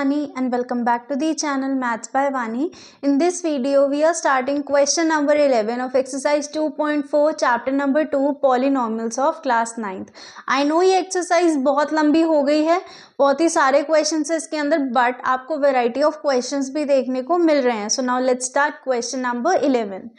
Vani and welcome back to the channel Maths by Vani. In this video we are starting question number 11 of exercise 2.4 chapter number 2 polynomials of class 9th. I know ये exercise बहुत लंबी हो गई है, बहुत ही सारे questions है इसके अंदर, but आपको variety of questions भी देखने को मिल रहे हैं. So now let's start question number 11.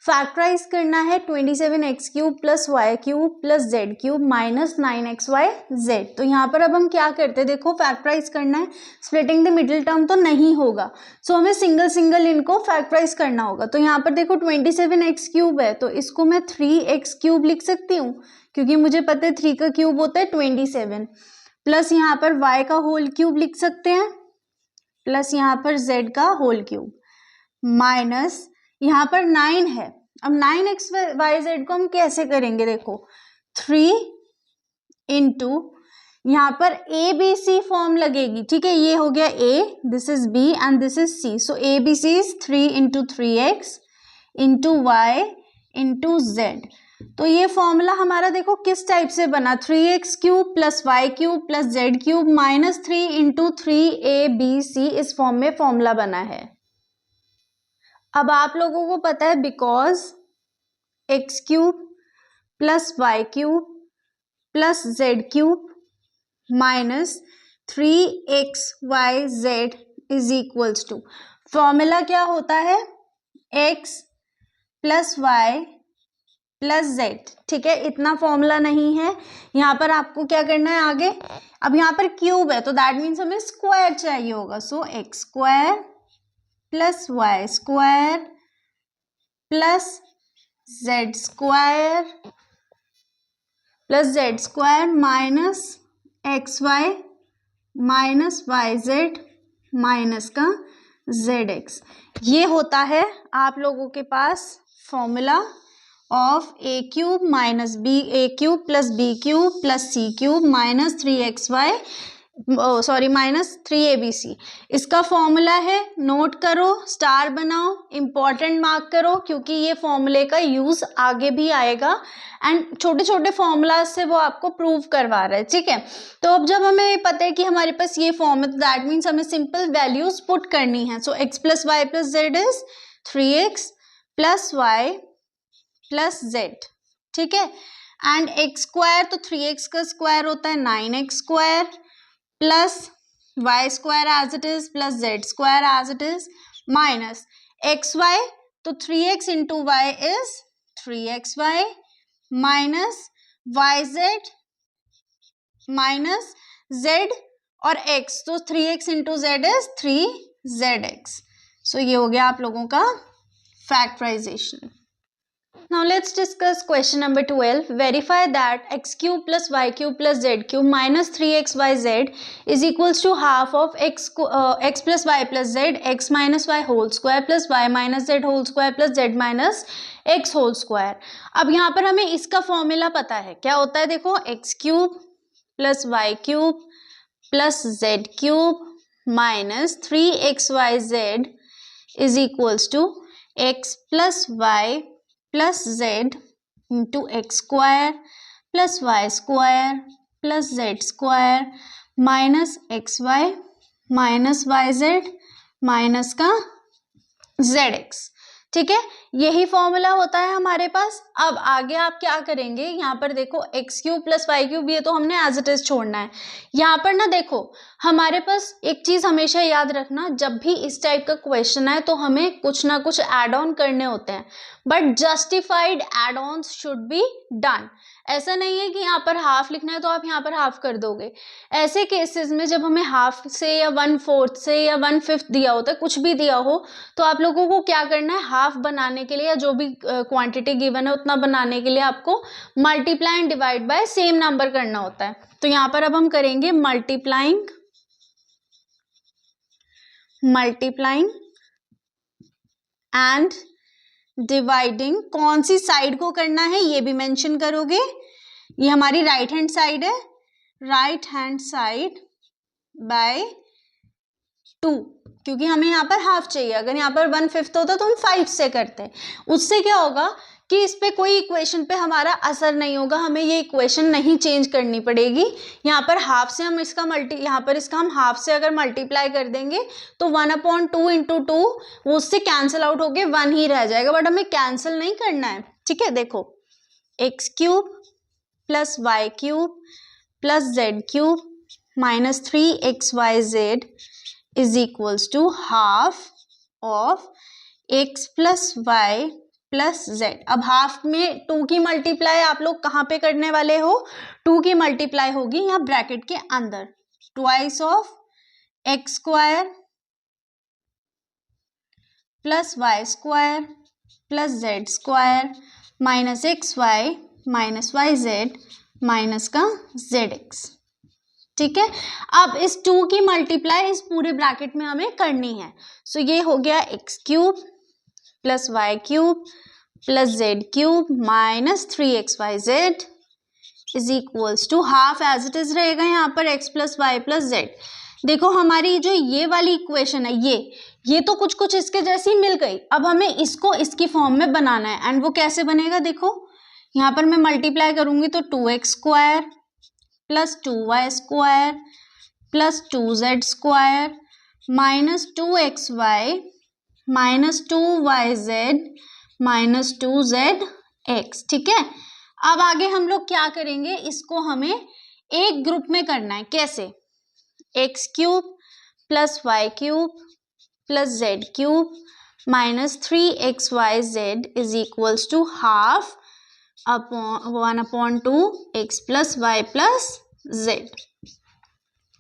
Factorize करना है 27x cube plus Y cube plus Z cube minus 9xy z. तो यहाँ पर अब हम क्या करते हैं, देखो फैक्टराइज करना है, स्प्लिटिंग द मिडिल टर्म तो नहीं होगा, सो हमें सिंगल सिंगल इनको फैक्टराइज करना होगा. तो यहाँ पर देखो 27x क्यूब है तो इसको मैं 3x क्यूब लिख सकती हूँ क्योंकि मुझे पता है 3 का क्यूब होता है 27, प्लस यहाँ पर y का होल क्यूब लिख सकते हैं, प्लस यहाँ पर z का होल क्यूब, माइनस यहाँ पर 9 है. अब 9xyz को हम कैसे करेंगे, देखो 3 इंटू यहाँ पर ए बी सी फॉर्म लगेगी, ठीक है. ये हो गया a, this is b and this is c. So A B C is 3 into 3x into Y into Z. तो ये फॉर्मूला हमारा देखो किस टाइप से बना, 3x cube plus Y cube plus Z cube minus 3 into 3abc इस form में formula बना है. अब आप लोगों को पता है because X cube plus Y cube plus Z cube minus 3xyz is equals to, formula क्या होता है, x plus Y plus Z, ठीक है. इतना फॉर्मूला नहीं है, यहाँ पर आपको क्या करना है आगे. अब यहाँ पर क्यूब है तो दैट मीन्स हमें स्क्वायर चाहिए होगा, so x square plus y square plus z square minus x y minus y z minus का जेड एक्स. ये होता है आप लोगों के पास formula of a cube minus b, a cube plus b cube plus c cube minus 3xy minus 3abc. इसका formula है, नोट करो, स्टार बनाओ, इंपॉर्टेंट मार्क करो क्योंकि ये फॉर्मूले का यूज आगे भी आएगा एंड छोटे छोटे फॉर्मूला से वो आपको प्रूव करवा रहा है, ठीक है. तो अब जब हमें पता है कि हमारे पास ये फॉर्म है तो दैट मीन्स हमें सिंपल वैल्यूज पुट करनी है. So x plus Y plus Z is 3x plus Y plus Z, ठीक है. एंड x स्क्वायर तो 3x का स्क्वायर होता है 9x square plus y square as it is plus z square as it is minus x y, तो 3x into y is 3xy minus y z minus z और x, तो 3x into Z is 3zx. सो ये हो गया आप लोगों का factorisation. Now let's discuss question number 12. Verify that x cube plus y cube plus z cube minus 3xyz is equals to half of x plus y plus z, x minus y whole square plus y minus z whole square plus z minus x whole square. अब यहाँ पर हमें इसका formula पता है, क्या होता है, देखो x cube plus y cube plus z cube minus 3xyz is equals to x plus y plus z into x square plus y square plus z square minus x y minus y z minus का z x, ठीक है. यही formula होता है हमारे पास. अब आगे आप क्या करेंगे, यहाँ पर देखो x cube plus Y cube ये तो हमने एज इट इज छोड़ना है. यहाँ पर ना देखो हमारे पास एक चीज हमेशा याद रखना, जब भी इस टाइप का क्वेश्चन आए तो हमें कुछ ना कुछ एड ऑन करने होते हैं, but justified add ons should be done. ऐसा नहीं है कि यहाँ पर हाफ लिखना है तो आप यहाँ पर हाफ कर दोगे. ऐसे केसेस में जब हमें हाफ से या 1/4 से या 1/5 दिया होता है, कुछ भी दिया हो, तो आप लोगों को क्या करना है, हाफ बनाने के लिए या जो भी क्वांटिटी गिवन है उतना बनाने के लिए आपको multiply and divide by same number करना होता है. तो यहाँ पर अब हम करेंगे मल्टीप्लाइंग एंड डिवाइडिंग. कौन सी साइड को करना है ये भी मेंशन करोगे. ये हमारी राइट हैंड साइड है, राइट हैंड साइड बाय 2, क्योंकि हमें यहाँ पर हाफ चाहिए. अगर यहाँ पर 1/5 होता तो हम 5 से करते. उससे क्या होगा कि इस पे कोई इक्वेशन पे हमारा असर नहीं होगा, हमें ये इक्वेशन नहीं चेंज करनी पड़ेगी। यहाँ पर हाफ से हम इसका यहाँ पर इसका हम हाफ से अगर मल्टीप्लाई कर देंगे तो 1/2 इंटू 2 वो उससे कैंसिल आउट होके 1 ही रह जाएगा, बट हमें कैंसिल नहीं करना है। ठीक है, देखो x³ plus y³ plus z³ minus 3xyz is equals to half of x plus y plus z। अब हाफ में 2 की मल्टीप्लाई आप लोग कहाँ पे करने वाले हो, 2 की मल्टीप्लाई होगी यहाँ ब्रैकेट के अंदर, twice of x² plus y² plus z² minus xy minus yz minus का zx। ठीक है, अब इस 2 की मल्टीप्लाई इस पूरे ब्रैकेट में हमें करनी है। सो ये हो गया x³ plus y³ plus z³ minus 3xyz is equals to half as it is रहेगा यहाँ पर x plus Y plus z। देखो हमारी जो ये वाली इक्वेशन है ये तो कुछ कुछ इसके जैसी मिल गई, अब हमें इसको इसकी फॉर्म में बनाना है। एंड वो कैसे बनेगा, देखो यहाँ पर मैं मल्टीप्लाई करूंगी तो 2x² plus 2y² plus 2z² minus 2xy minus 2yz minus 2zx। ठीक है, अब आगे हम लोग क्या करेंगे, इसको हमें एक ग्रुप में करना है। कैसे, x³ plus y³ plus z³ minus 3xyz is equals to half upon 1/2 x plus y plus z।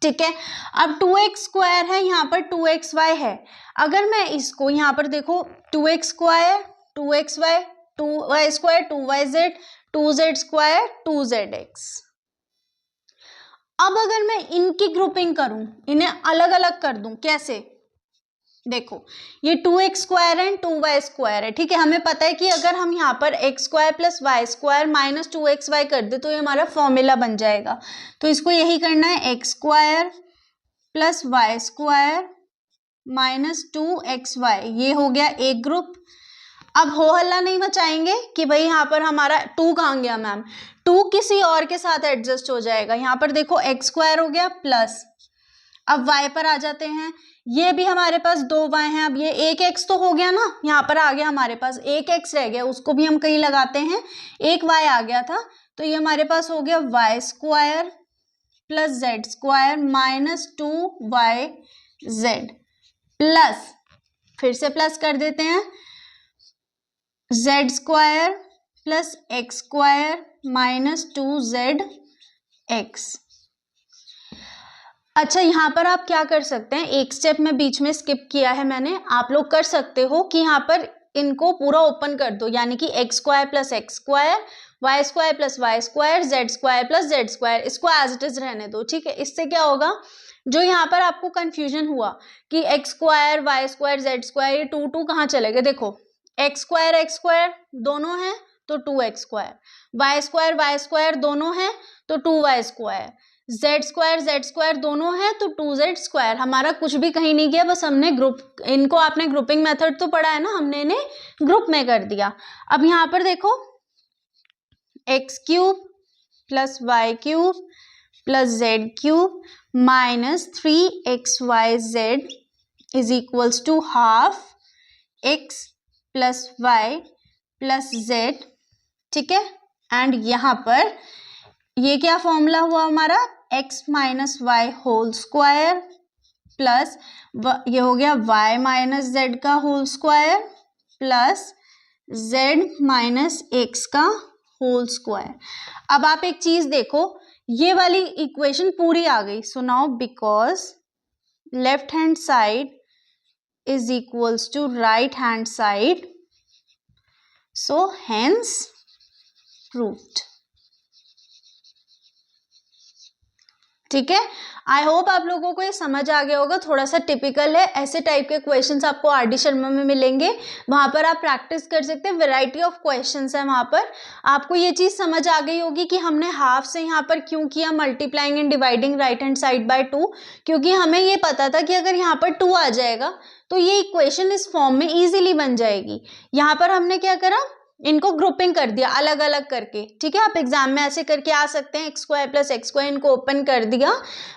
ठीक है, अब 2x² है, यहाँ पर 2xy है। अगर मैं इसको यहाँ पर देखो 2x², 2xy, 2y² 2yz 2z² 2zx। अब अगर मैं इनकी ग्रुपिंग करूं, इन्हें अलग अलग कर दूं, कैसे, देखो ये 2x² एंड 2y² है। ठीक है, हमें पता है कि अगर हम यहाँ पर x² plus y² minus 2xy कर दे तो ये हमारा फॉर्मूला बन जाएगा। तो इसको यही करना है, x² plus y² minus 2xy, ये हो गया एक ग्रुप। अब हो हल्ला नहीं मचाएंगे कि भाई यहाँ पर हमारा 2 कहाँ गया मैम, 2 किसी और के साथ एडजस्ट हो जाएगा। यहाँ पर देखो x² हो गया प्लस, अब y पर आ जाते हैं, ये भी हमारे पास 2y हैं, अब ये एक x तो हो गया ना, यहाँ पर आ गया हमारे पास एक x रह गया, उसको भी हम कहीं लगाते हैं, एक y आ गया था, तो ये हमारे पास हो गया y² plus z² minus 2yz plus, फिर से प्लस कर देते हैं, z² plus x² minus 2zx। अच्छा, यहाँ पर आप क्या कर सकते हैं, एक स्टेप में बीच में स्किप किया है मैंने, आप लोग कर सकते हो कि यहाँ पर इनको पूरा ओपन कर दो, यानी कि x² plus x², y² plus y², z² plus z², इसको एज इट इज रहने दो। ठीक है, इससे क्या होगा, जो यहाँ पर आपको कंफ्यूजन हुआ कि x² y² z², ये 2 कहाँ चले गए, देखो x² दोनों हैं तो 2x², y² y² दोनों हैं तो 2y², z² दोनों है तो 2z²। हमारा कुछ भी कहीं नहीं गया, बस हमने ग्रुप, इनको आपने ग्रुपिंग मेथड तो पढ़ा है ना, हमने इन्हें ग्रुप में कर दिया। अब यहाँ पर देखो x³ plus y³ plus z³ minus 3xyz is equals to half x plus y plus z। ठीक है, एंड यहाँ पर ये क्या फॉर्मूला हुआ हमारा, x minus y whole square plus ये हो गया y माइनस z का whole square plus z minus x का होल स्क्वायर। अब आप एक चीज देखो, ये वाली इक्वेशन पूरी आ गई। So now because left hand side is equals to right hand side, so hence proved. ठीक है, आई होप आप लोगों को ये समझ आ गया होगा। थोड़ा सा टिपिकल है, ऐसे टाइप के क्वेश्चंस आपको आर.डी. शर्मा में मिलेंगे, वहां पर आप प्रैक्टिस कर सकते हैं। वैरायटी ऑफ क्वेश्चंस है वहां पर। आपको ये चीज समझ आ गई होगी कि हमने हाफ से यहाँ पर क्यों किया, multiplying and dividing right hand side by 2, क्योंकि हमें ये पता था कि अगर यहाँ पर 2 आ जाएगा तो ये इक्वेशन इस फॉर्म में इजीली बन जाएगी। यहाँ पर हमने क्या करा, इनको ग्रुपिंग कर दिया अलग अलग करके, ठीक है। आप एग्जाम में ऐसे करके आ सकते हैं, x² + x² इनको ओपन कर दिया,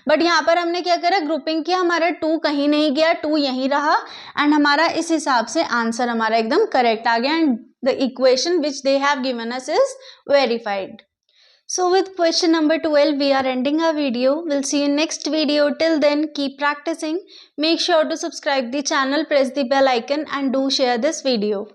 बट यहाँ पर हमने क्या करा, ग्रुपिंग किया, हमारा 2 कहीं नहीं गया, 2 यहीं रहा, एंड हमारा इस हिसाब से आंसर हमारा एकदम करेक्ट आ गया, and the equation which they have given us is verified. So with question number 12 we are ending our video. We'll see you in next video. Till then keep practicing. Make sure to subscribe the channel, press the bell icon and do share this video.